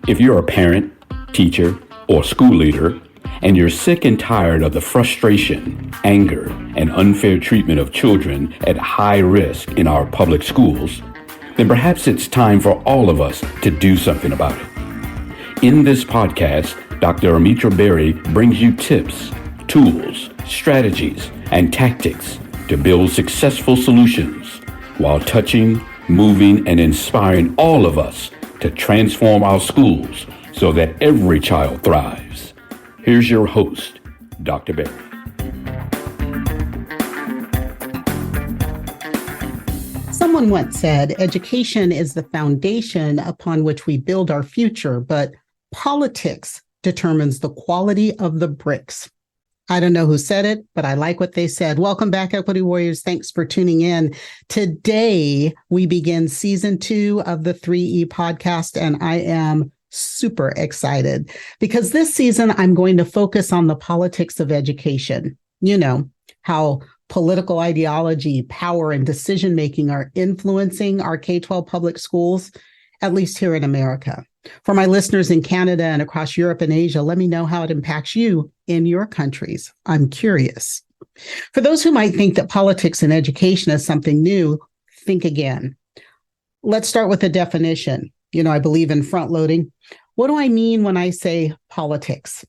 If you're a parent, teacher, or school leader, and you're sick and tired of the frustration, anger, and unfair treatment of children at high risk in our public schools, then perhaps it's time for all of us to do something about it. In this podcast, Dr. Almitra Berry brings you tips, tools, strategies, and tactics to build successful solutions while touching, moving, and inspiring all of us to transform our schools so that every child thrives. Here's your host, Dr. Berry. Someone once said, education is the foundation upon which we build our future, but politics determines the quality of the bricks. I don't know who said it, but I like what they said. Welcome back, Equity Warriors. Thanks for tuning in. Today, we begin season 2 of the 3E podcast, and I am super excited because this season, I'm going to focus on the politics of education. You know, how political ideology, power, and decision-making are influencing our K-12 public schools, at least here in America. For my listeners in Canada and across Europe and Asia, let me know how it impacts you in your countries. I'm curious. For those who might think that politics and education is something new, think again. Let's start with the definition. You know, I believe in front loading. What do I mean when I say politics?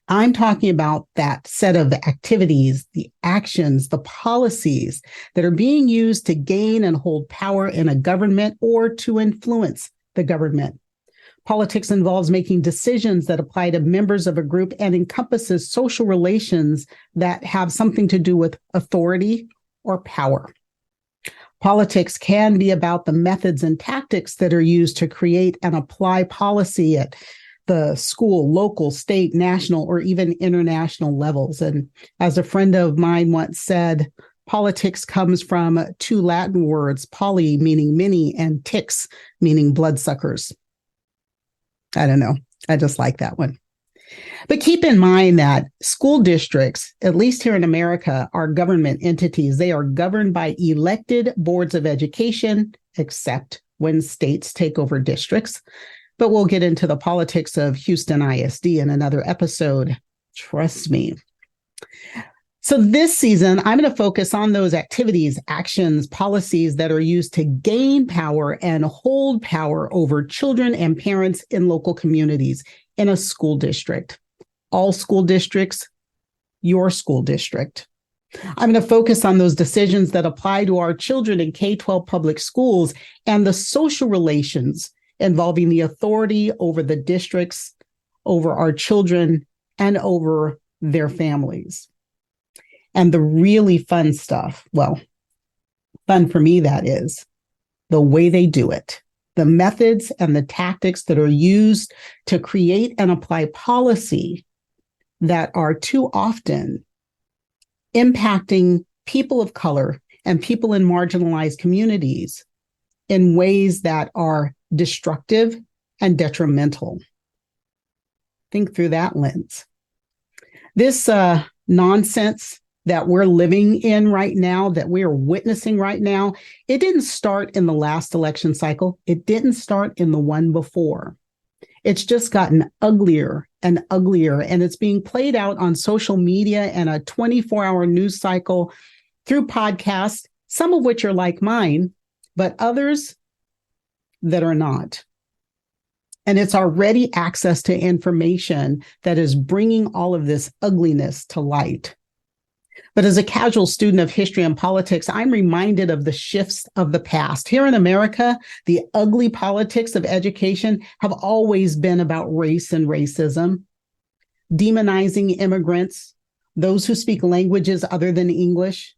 I'm talking about that set of activities, the actions, the policies that are being used to gain and hold power in a government or to influence the government. Politics involves making decisions that apply to members of a group and encompasses social relations that have something to do with authority or power. Politics can be about the methods and tactics that are used to create and apply policy at the school, local, state, national, or even international levels. And as a friend of mine once said, politics comes from 2 Latin words, poly meaning many and ticks meaning bloodsuckers. I don't know. I just like that one. But keep in mind that school districts, at least here in America, are government entities. They are governed by elected boards of education, except when states take over districts. But we'll get into the politics of Houston ISD in another episode. Trust me. So this season, I'm going to focus on those activities, actions, policies that are used to gain power and hold power over children and parents in local communities in a school district. All school districts, your school district. I'm going to focus on those decisions that apply to our children in K-12 public schools and the social relations involving the authority over the districts, over our children, and over their families. And the really fun stuff, well, fun for me, that is, the way they do it, the methods and the tactics that are used to create and apply policy that are too often impacting people of color and people in marginalized communities in ways that are destructive and detrimental. Think through that lens. This nonsense that we're living in right now, that we are witnessing right now, it didn't start in the last election cycle. It didn't start in the one before. It's just gotten uglier and uglier, and it's being played out on social media and a 24-hour news cycle through podcasts, some of which are like mine, but others that are not. And it's our ready access to information that is bringing all of this ugliness to light. But as a casual student of history and politics, I'm reminded of the shifts of the past. Here in America, the ugly politics of education have always been about race and racism, demonizing immigrants, those who speak languages other than English.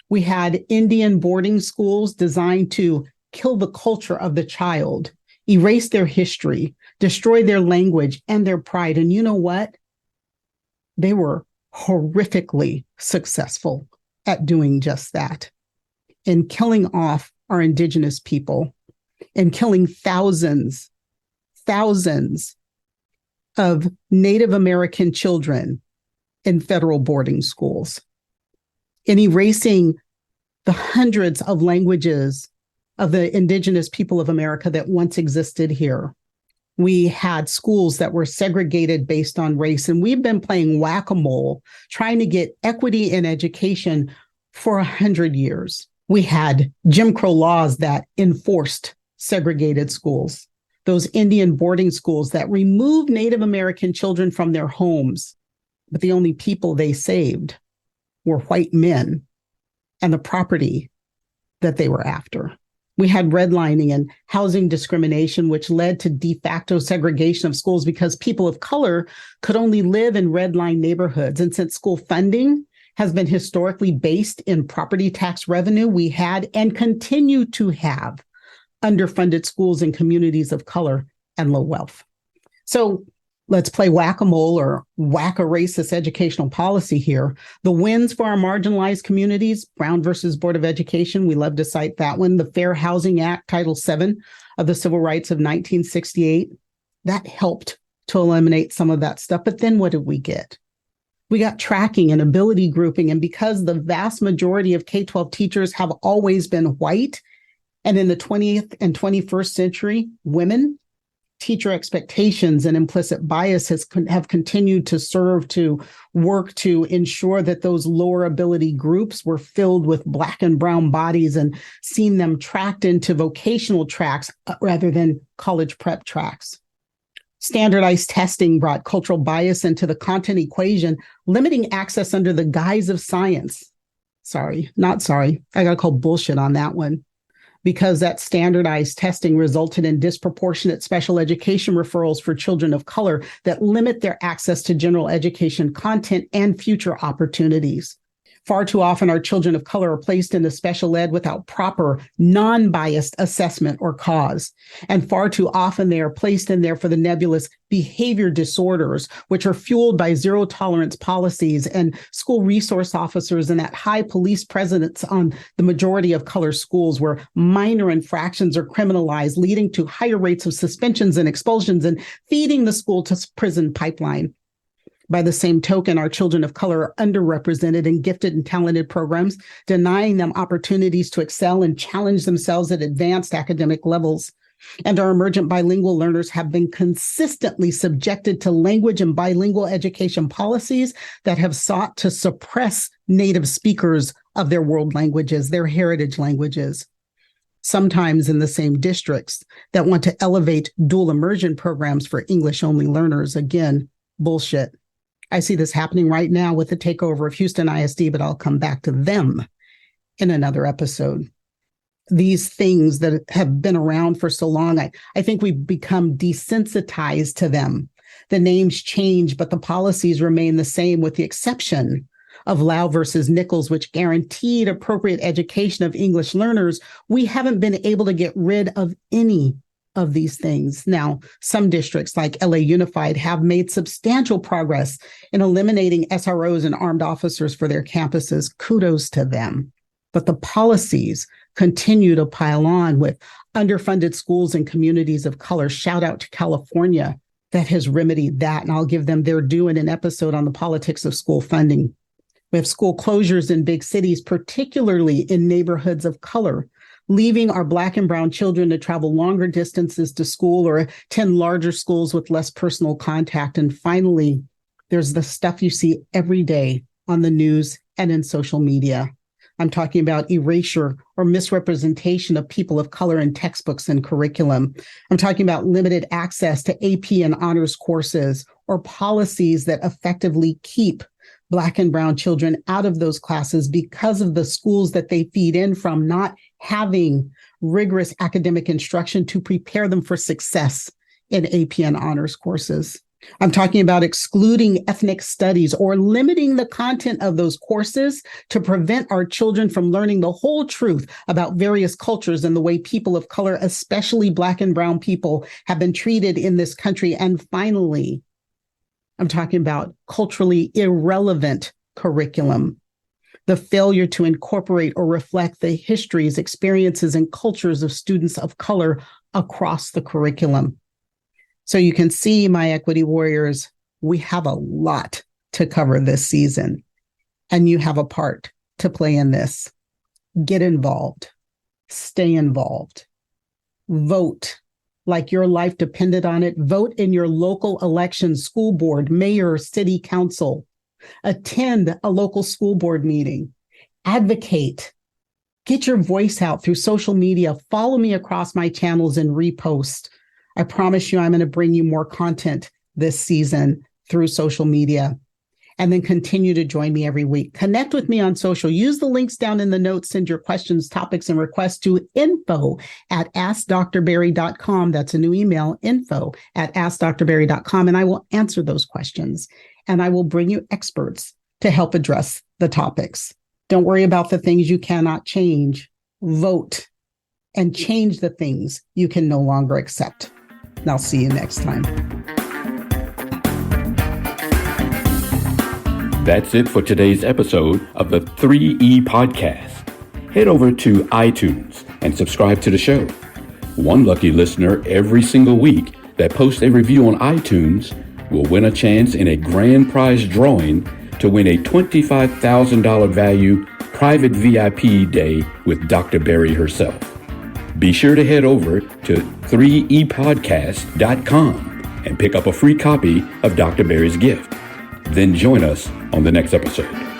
We had Indian boarding schools designed to kill the culture of the child, erase their history, destroy their language and their pride. And you know what? They were horrifically successful at doing just that, in killing off our indigenous people and killing thousands of Native American children in federal boarding schools, in erasing the hundreds of languages of the indigenous people of America that once existed here. We had schools that were segregated based on race, and we've been playing whack-a-mole, trying to get equity in education for 100 years. We had Jim Crow laws that enforced segregated schools, those Indian boarding schools that removed Native American children from their homes, but the only people they saved were white men and the property that they were after. We had redlining and housing discrimination, which led to de facto segregation of schools because people of color could only live in redline neighborhoods. And since school funding has been historically based in property tax revenue, we had and continue to have underfunded schools in communities of color and low wealth. So let's play whack-a-mole or whack-a-racist educational policy here. The wins for our marginalized communities, Brown versus Board of Education, we love to cite that one. The Fair Housing Act, Title VII of the Civil Rights of 1968, that helped to eliminate some of that stuff. But then what did we get? We got tracking and ability grouping. And because the vast majority of K-12 teachers have always been white, and in the 20th and 21st century, women, teacher expectations and implicit bias have continued to serve to work to ensure that those lower ability groups were filled with Black and brown bodies and seen them tracked into vocational tracks rather than college prep tracks. Standardized testing brought cultural bias into the content equation, limiting access under the guise of science. I got to call bullshit on that one. Because that standardized testing resulted in disproportionate special education referrals for children of color that limit their access to general education content and future opportunities. Far too often, our children of color are placed into special ed without proper, non-biased assessment or cause. And far too often, they are placed in there for the nebulous behavior disorders, which are fueled by zero tolerance policies and school resource officers and that high police presence on the majority of color schools where minor infractions are criminalized, leading to higher rates of suspensions and expulsions and feeding the school to prison pipeline. By the same token, our children of color are underrepresented in gifted and talented programs, denying them opportunities to excel and challenge themselves at advanced academic levels. And our emergent bilingual learners have been consistently subjected to language and bilingual education policies that have sought to suppress native speakers of their world languages, their heritage languages. Sometimes in the same districts that want to elevate dual immersion programs for English-only learners. Again, bullshit. I see this happening right now with the takeover of Houston ISD, but I'll come back to them in another episode. These things that have been around for so long, I think we've become desensitized to them. The names change, but the policies remain the same with the exception of Lau versus Nichols, which guaranteed appropriate education of English learners. We haven't been able to get rid of any of these things. Now, some districts like LA Unified have made substantial progress in eliminating SROs and armed officers for their campuses. Kudos to them. But the policies continue to pile on with underfunded schools and communities of color. Shout out to California that has remedied that. And I'll give them their due in an episode on the politics of school funding. We have school closures in big cities, particularly in neighborhoods of color, leaving our Black and brown children to travel longer distances to school or attend larger schools with less personal contact. And finally, there's the stuff you see every day on the news and in social media. I'm talking about erasure or misrepresentation of people of color in textbooks and curriculum. I'm talking about limited access to AP and honors courses or policies that effectively keep Black and brown children out of those classes because of the schools that they feed in from not having rigorous academic instruction to prepare them for success in AP and honors courses. I'm talking about excluding ethnic studies or limiting the content of those courses to prevent our children from learning the whole truth about various cultures and the way people of color, especially Black and brown people, have been treated in this country. And finally, I'm talking about culturally irrelevant curriculum, the failure to incorporate or reflect the histories, experiences, and cultures of students of color across the curriculum. So you can see, my equity warriors, we have a lot to cover this season, and you have a part to play in this. Get involved, stay involved, vote, like your life depended on it. Vote in your local election, school board, mayor, city council. Attend a local school board meeting. Advocate. Get your voice out through social media. Follow me across my channels and repost. I promise you I'm going to bring you more content this season through social media. And then continue to join me every week. Connect with me on social. Use the links down in the notes. Send your questions, topics, and requests to info@askdrberry.com. That's a new email, info@askdrberry.com. And I will answer those questions. And I will bring you experts to help address the topics. Don't worry about the things you cannot change. Vote and change the things you can no longer accept. And I'll see you next time. That's it for today's episode of the 3E Podcast. Head over to iTunes and subscribe to the show. One lucky listener every single week that posts a review on iTunes will win a chance in a grand prize drawing to win a $25,000 value private VIP day with Dr. Berry herself. Be sure to head over to 3epodcast.com and pick up a free copy of Dr. Berry's gift. Then join us on the next episode.